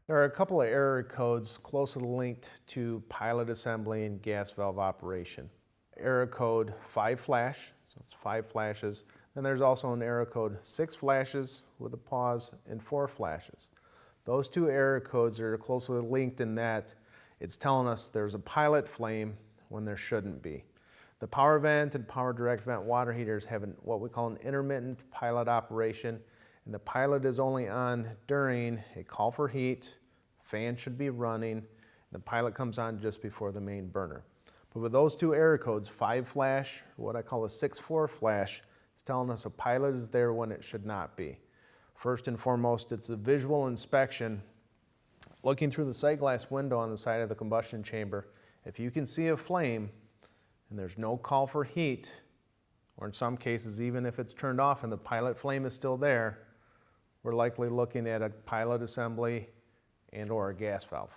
There are a couple of error codes closely linked to pilot assembly and gas valve operation. Error code 5 flash, so it's 5 flashes. Then there's also an error code 6 flashes with a pause and 4 flashes. Those two error codes are closely linked in that it's telling us there's a pilot flame when there shouldn't be. The power vent and power direct vent water heaters have what we call an intermittent pilot operation, and the pilot is only on during a call for heat, fan should be running, and the pilot comes on just before the main burner. But with those two error codes, 5 flash, or what I call a 6-4 flash, it's telling us a pilot is there when it should not be. First and foremost, it's a visual inspection. Looking through the sight glass window on the side of the combustion chamber, if you can see a flame and there's no call for heat, or in some cases even if it's turned off and the pilot flame is still there, we're likely looking at a pilot assembly and or a gas valve.